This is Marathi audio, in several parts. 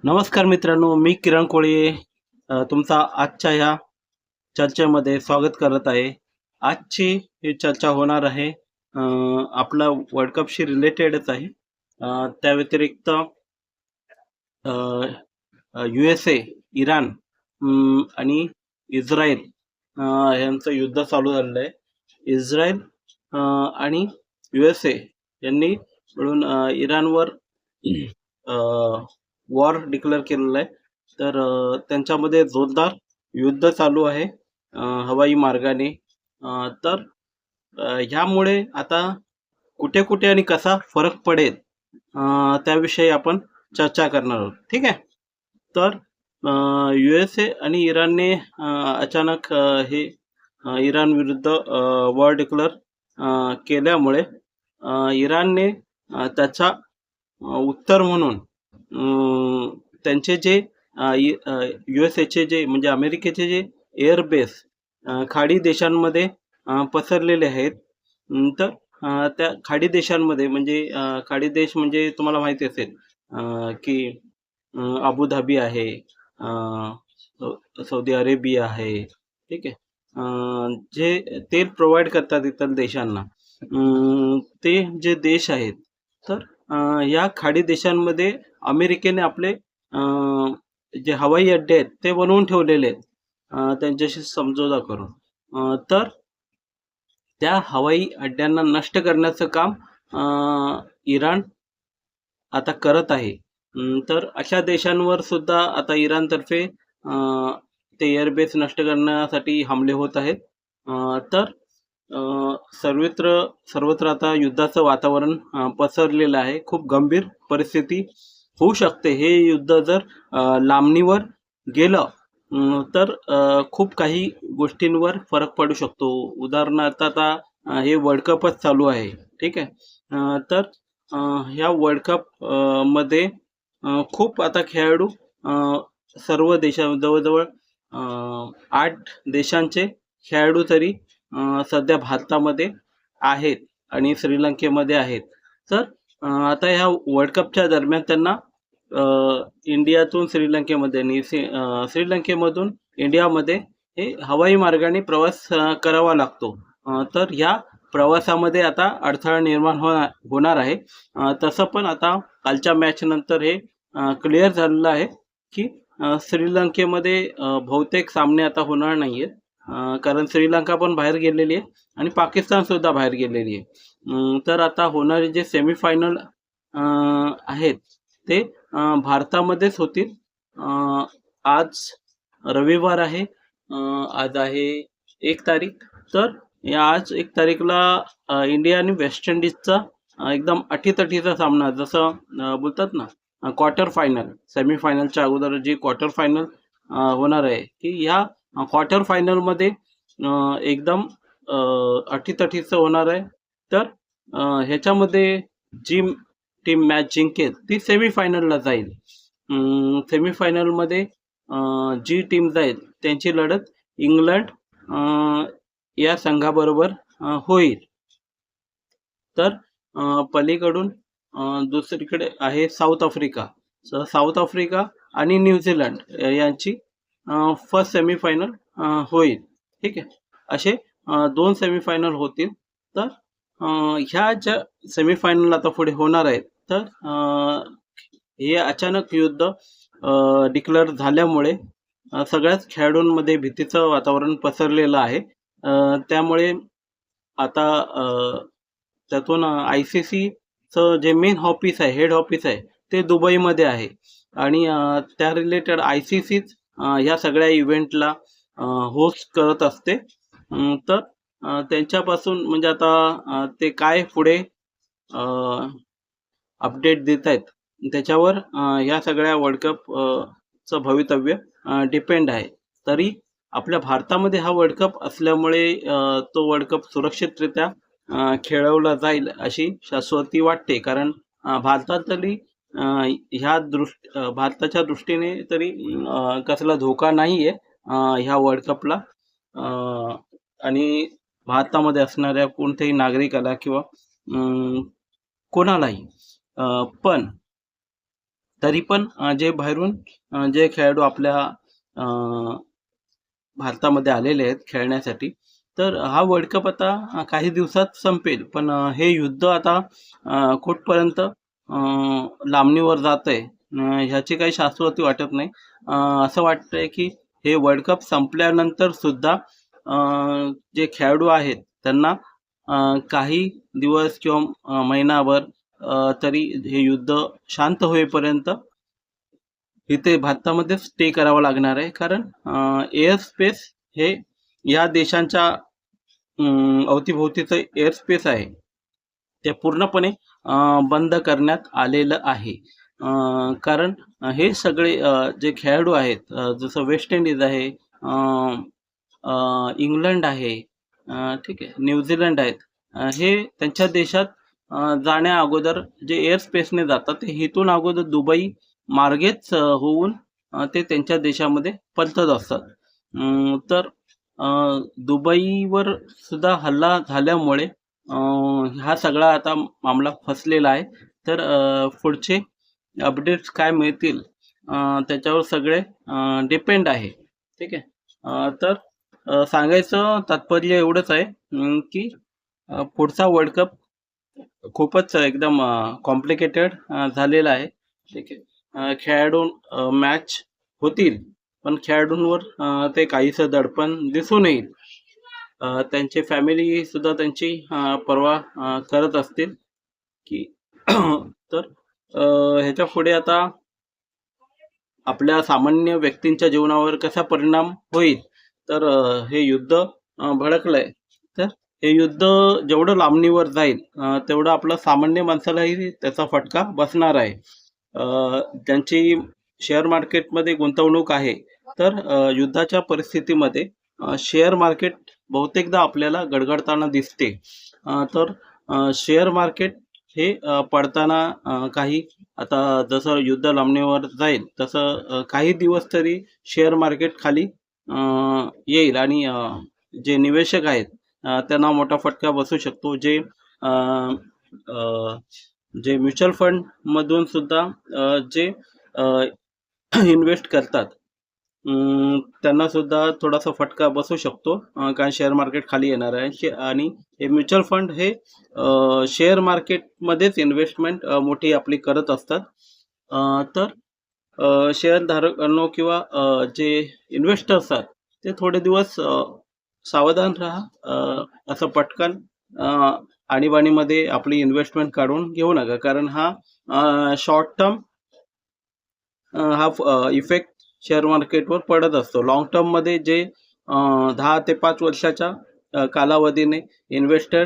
नमस्कार मित्रांनो, मी किरण कोळी तुमचा आजच्या ह्या चर्चेमध्ये स्वागत करत आहे. आजची ही चर्चा होणार आहे आपला वर्ल्ड कपशी रिलेटेडच आहे. त्या व्यतिरिक्त USA, इराण आणि इस्रायल यांचं युद्ध चालू झालेलं आहे. इस्रायल आणि USA यांनी मिळून इराणवर वॉर डिक्लेअर केलेलं आहे. तर त्यांच्यामध्ये जोरदार युद्ध चालू आहे हवाई मार्गाने. तर ह्यामुळे आता कुठे कुठे आणि कसा फरक पडेल त्याविषयी आपण चर्चा करणार आहोत. ठीक आहे. तर USA आणि इराणने अचानक हे इराण विरुद्ध वॉर डिक्लेअर केल्यामुळे इराणने त्याचा उत्तर म्हणून त्यांचे जे USAचे जे म्हणजे अमेरिकेचे जे एअरबेस खाडी देशांमध्ये पसरलेले आहेत. तर त्या खाडी देशांमध्ये म्हणजे खाडी देश म्हणजे तुम्हाला माहिती असेल की अबुधाबी आहे, सौदी अरेबिया आहे. ठीक आहे. जे तेल प्रोव्हाइड करतात इतर देशांना ते जे देश आहेत. तर या खाडी देशांमध्ये अमेरिकेने आपले जे हवाई अड्डे आहेत ते बनवून ठेवलेले आहेत त्यांच्याशी समझोता करून. तर त्या हवाई अड्ड्यांना नष्ट करण्याचं काम इराण आता करत आहे. तर अशा देशांवर सुद्धा आता इराणतर्फे ते एअरबेस नष्ट करण्यासाठी हमले होत आहेत. तर सर्वत्र आता युद्धाचं वातावरण पसरलेलं आहे. खूप गंभीर परिस्थिती होऊ शकते. हे युद्ध जर लांबणीवर गेलं तर खूप काही गोष्टींवर फरक पडू शकतो. उदाहरणार्थ आता हे वर्ल्ड कपच चालू आहे. ठीक आहे. तर ह्या वर्ल्ड कप मध्ये खूप आता खेळाडू सर्व जवळजवळ 8 देशांचे खेळाडू तरी सध्या भारतामध्ये आहेत आणि श्रीलंकेमध्ये आहेत. तर आता ह्या वर्ल्ड कपच्या दरम्यान त्यांना इंडियातून श्रीलंकेमध्ये आणि श्रीलंकेमधून इंडियामध्ये हे हवाई मार्गाने प्रवास करावा लागतो. तर ह्या प्रवासामध्ये आता अडथळा निर्माण होणार आहे. तसं पण आता कालच्या मॅच नंतर हे क्लिअर झालेलं आहे की श्रीलंकेमध्ये बहुतेक सामने आता होणार नाहीयेत. कारण श्रीलंका पण बाहेर गेलेली आहे आणि पाकिस्तान सुद्धा बाहेर गेलेली आहे. तर आता होणारे जे सेमीफायनल आहेत ते भारतामध्येच होतील. आज रविवार आहे. आज आहे 1 तारीख. तर आज 1 तारीखला इंडिया आणि वेस्ट इंडिजचा एकदम अटीतटीचा सामना, जसं बोलतात ना क्वार्टर फायनल, सेमीफायनलच्या अगोदर जी क्वार्टर फायनल होणार आहे की ह्या क्वार्टर फायनलमध्ये एकदम अटीतटीचं होणार आहे. तर ह्याच्यामध्ये जी टीम मॅच जिंकेल ती सेमीफायनलला जाईल. सेमीफायनलमध्ये जी टीम जाईल त्यांची लढत इंग्लंड या संघाबरोबर होईल. तर पलीकडून दुसरीकडे आहे साऊथ आफ्रिका. साऊथ आफ्रिका आणि न्यूझीलंड यांची फर्स्ट सेमीफायनल होईल. ठीक आहे. असे 2 सेमीफायनल होतील. तर ह्या ज्या सेमीफायनल आता पुढे होणार आहेत, तर हे अचानक युद्ध डिक्लेअर झाल्यामुळे सगळ्याच खेळाडूंमध्ये भीतीचं वातावरण पसरलेलं आहे. त्यामुळे आता त्यातून ICCचं जे मेन ऑफिस आहे, हेड ऑफिस आहे, ते दुबईमध्ये आहे आणि त्या रिलेटेड ICCच ह्या सगळ्या इव्हेंटला होस्ट करत असते. तर त्यांच्यापासून म्हणजे आता ते काय पुढे अपडेट देत आहेत त्याच्यावर ह्या सगळ्या वर्ल्ड कपचं भवितव्य डिपेंड आहे. तरी आपल्या भारतामध्ये हा वर्ल्ड कप असल्यामुळे तो वर्ल्ड कप सुरक्षितरित्या खेळवला जाईल अशी शाश्वती वाटते. कारण भारतातली भारताच्या दृष्टीने तरी कसला धोका नाही आहे ह्या वर्ल्ड कपला आणि भारतामध्ये असणाऱ्या कोणत्याही नागरिकाला किंवा कोणालाही. पण तरी पण जे बाहेरून जे खेळाडू आपल्या भारतामध्ये आलेले आहेत खेळण्यासाठी, तर हा वर्ल्ड कप आता काही दिवसात संपेल. पण हे युद्ध आता कुठपर्यंत लांबणीवर जातंय ह्याची काही शाश्वती वाटत नाही. असं वाटतंय की हे वर्ल्ड कप संपल्यानंतर सुद्धा जे खेळाडू आहेत त्यांना काही दिवस किंवा महिनाभर तरी हे युद्ध शांत होईपर्यंत इथे भारतामध्येच स्टे करावं लागणार आहे. कारण एअर स्पेस हे या देशांच्या अवतीभोवतीचं एअर स्पेस आहे ते पूर्णपणे बंद करण्यात आलेलं आहे. कारण हे सगळे जे खेळाडू आहेत जसं वेस्ट इंडिज आहे, इंग्लंड आहे, ठीक आहे, न्यूझीलंड आहेत. हे त्यांच्या देशात जाण्या अगोदर जे एअर स्पेसने जातात ते इथून अगोदर दुबई मार्गेच होऊन ते त्यांच्या देशामध्ये परतत असतात. तर दुबईवर सुद्धा हल्ला झाल्यामुळे हा सगळा आता मामला फसलेला आहे. तर पुढचे अपडेट्स काय मिळतील त्याच्यावर सगळे डिपेंड आहे. ठीक आहे. तर सांगायचं तात्पर्य एवढंच आहे की पुढचा वर्ल्ड कप खूपच एकदम कॉम्प्लिकेटेड झालेला आहे. ठीक आहे. खेळाडू मॅच होतील पण खेळाडूंवर ते काहीसं दडपण दिसून येईल. त्यांची फॅमिली सुद्धा त्यांची पर्वा करत असतील की तर ह्याच्या पुढे आता आपल्या सामान्य व्यक्तींच्या जीवनावर कसा परिणाम होईल. तर हे युद्ध भडकलंय. तर हे युद्ध जेवढं लांबणीवर जाईल तेवढं आपलं सामान्य माणसालाही त्याचा फटका बसणार आहे. ज्यांची शेअर मार्केटमध्ये गुंतवणूक आहे तर युद्धाच्या परिस्थितीमध्ये शेअर मार्केट बहुतेकदा आपल्याला गडगडताना दिसते. तर शेअर मार्केट हे पडताना काही आता जसं युद्ध लांबणीवर जाईल तसं काही दिवस तरी शेअर मार्केट खाली येईल आणि जे निवेशक आहेत त्यांना मोठा फटका बसू शकतो. जे म्युच्युअल फंड मधून सुद्धा जे इन्व्हेस्ट करतात त्यांना सुद्धा थोडासा फटका बसू शकतो कारण शेअर मार्केट खाली येणार आहे. आणि हे म्युच्युअल फंड हे शेअर मार्केटमध्येच इन्व्हेस्टमेंट मोठी आपली करत असतात. तर शेअरधारकांनो किंवा जे इन्व्हेस्टर्स आहेत ते थोडे दिवस सावधान राहा. असं पटकन आणीबाणीमध्ये आपली इन्व्हेस्टमेंट काढून घेऊ नका. कारण हा शॉर्ट टर्म हा इफेक्ट शेअर मार्केटवर पडत असतो. लॉंग टर्ममध्ये जे 10 ते 5 वर्षाच्या कालावधीने इन्व्हेस्टर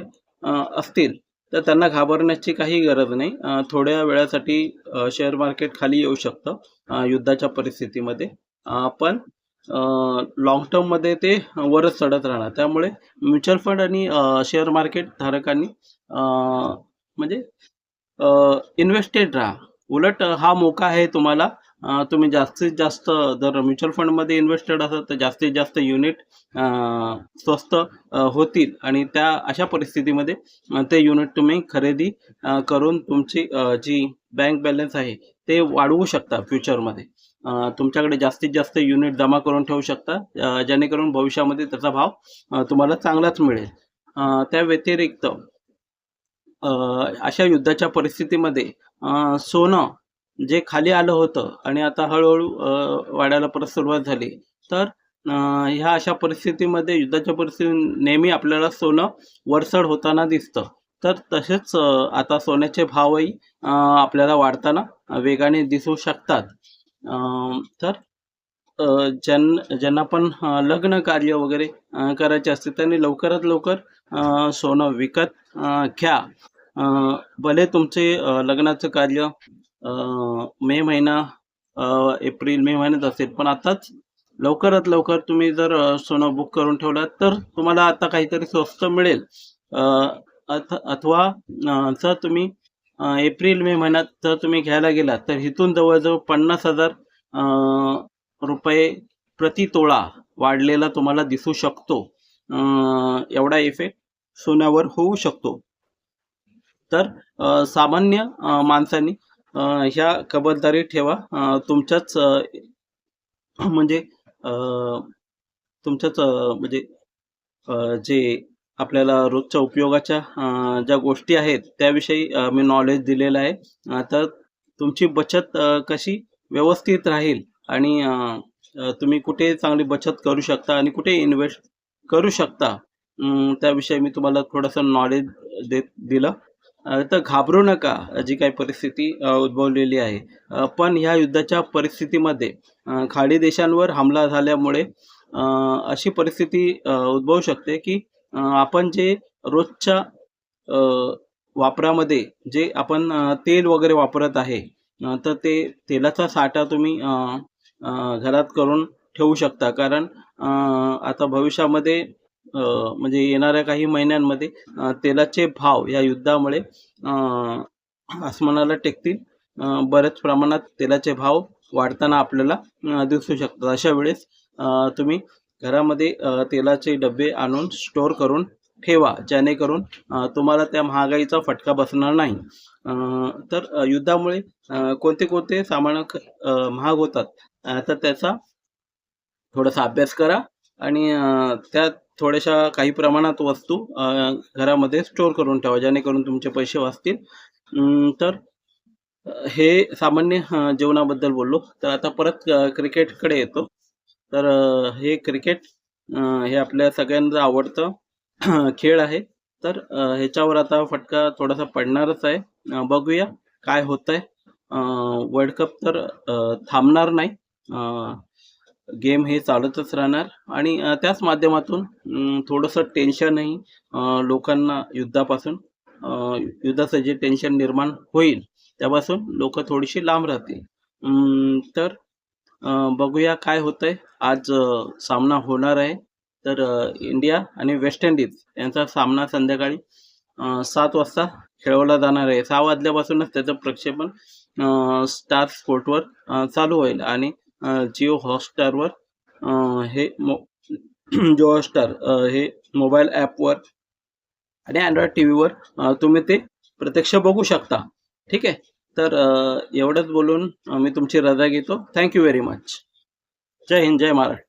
असतील तर त्यांना घाबरण्याची काही गरज नाही. थोड्या वेळासाठी शेअर मार्केट खाली येऊ शकतं युद्धाच्या परिस्थितीमध्ये. पण लॉंग टर्ममध्ये ते वरच चढत राहणार. त्यामुळे म्युच्युअल फंड आणि शेअर मार्केट धारकांनी म्हणजे इन्व्हेस्टेड राहा. उलट हा मोका आहे तुम्हाला. तुम्ही जास्तीत जास्त जर म्युच्युअल फंडमध्ये इन्व्हेस्टेड असाल तर जास्तीत जास्त युनिट स्वस्त होतील आणि त्या अशा परिस्थितीमध्ये ते युनिट तुम्ही खरेदी करून तुमची जी बँक बॅलन्स आहे ते वाढवू शकता. फ्युचरमध्ये तुमच्याकडे जास्तीत जास्त युनिट जमा करून ठेवू शकता जेणेकरून भविष्यामध्ये त्याचा भाव तुम्हाला चांगलाच मिळेल. त्या व्यतिरिक्त अशा युद्धाच्या परिस्थितीमध्ये सोनं जे खाली आलं होतं आणि आता हळूहळू वाढायला परत सुरुवात झाली. तर ह्या अशा परिस्थितीमध्ये युद्धाच्या परिस्थितीत नेहमी आपल्याला सोनं वरचढ होताना दिसतं. तर तसेच आता सोन्याचे भावही आपल्याला वाढताना वेगाने दिसू शकतात. तर ज्यांना पण लग्न कार्य वगैरे करायचे असते त्यांनी लवकरात लवकर सोनं विकत घ्या. भले तुमचे लग्नाचं कार्य मे महिना एप्रिल मे महिन्यात असेल पण आताच लवकरात लवकर तुम्ही जर सोनं बुक करून ठेवलात तर तुम्हाला आता काहीतरी स्वस्त मिळेल. अथवा जर तुम्ही एप्रिल मे महिन्यात जर तुम्ही घ्यायला गेलात तर इथून जवळजवळ 50,000 रुपये प्रति तोळा वाढलेला तुम्हाला दिसू शकतो. एवढा इफेक्ट सोन्यावर होऊ शकतो. तर सामान्य माणसांनी ह्या खबरदारी ठेवा. तुमच्याच म्हणजे अ, तुमच्याच म्हणजे जे आपल्याला रोजच्या उपयोगाच्या ज्या गोष्टी आहेत त्याविषयी मी नॉलेज दिलेलं आहे. तर तुमची बचत कशी व्यवस्थित राहील आणि तुम्ही कुठे चांगली बचत करू शकता आणि कुठे इन्व्हेस्ट करू शकता, त्याविषयी मी तुम्हाला थोडंसं नॉलेज दिलं. तर घाबरू नका, जी काही परिस्थिती उद्भवलेली आहे. पण ह्या युद्धाच्या परिस्थितीमध्ये खाडी देशांवर हमला झाल्यामुळे अशी परिस्थिती उद्भवू शकते, की आपण जे रोजच्या अ, वापरामध्ये जे आपण तेल वगैरे वापरत आहे, तर ते तेलाचा साठा तुम्ही घरात करून ठेवू शकता. कारण आता भविष्यामध्ये म्हणजे येणाऱ्या काही महिन्यांमध्ये तेलाचे भाव या युद्धामुळे आसमानाला टेकतील. बऱ्याच प्रमाणात तेलाचे भाव वाढताना आपल्याला दिसू शकतात. अशा वेळेस तुम्ही घरामध्ये तेलाचे डब्बे आणून स्टोअर करून ठेवा, जेणेकरून तुम्हाला त्या महागाईचा फटका बसणार नाही. तर युद्धामुळे कोणते सामानं महाग होतात, तर त्याचा थोडासा अभ्यास करा आणि त्यात थोड्याशा काही प्रमाणात वस्तू घरामध्ये स्टोअर करून ठेवा, जेणेकरून तुमचे पैसे वाचतील. तर हे सामान्य जीवनाबद्दल बोललो. तर आता परत क्रिकेटकडे येतो. तर हे क्रिकेट हे आपल्या सगळ्यांचं आवडतं खेळ आहे. तर ह्याच्यावर आता फटका थोडासा पडणारच आहे. बघूया काय होतंय. वर्ल्ड कप तर थांबणार नाही. गेम हे चालतच राहणार आणि त्याच माध्यमातून थोडंसं टेन्शनही लोकांना युद्धापासून युद्धाचं जे टेन्शन निर्माण होईल, त्यापासून लोकं थोडीशी लांब राहतील. तर बघूया काय होतंय. आज सामना होणार आहे. तर इंडिया आणि वेस्ट इंडिज यांचा सामना संध्याकाळी 7 वाजता खेळवला जाणार आहे. 6 वाजल्यापासूनच त्याचं प्रक्षेपण स्टार स्पोर्टवर चालू होईल आणि जिओ हॉटस्टारवर हे जिओ हॉटस्टार हे मोबाईल ॲपवर आणि Android टीव्हीवर तुम्ही ते प्रत्यक्ष बघू शकता. ठीक आहे. तर एवढंच बोलून मी तुमची रजा घेतो. Thank you very much. जय हिंद, जय महाराष्ट्र.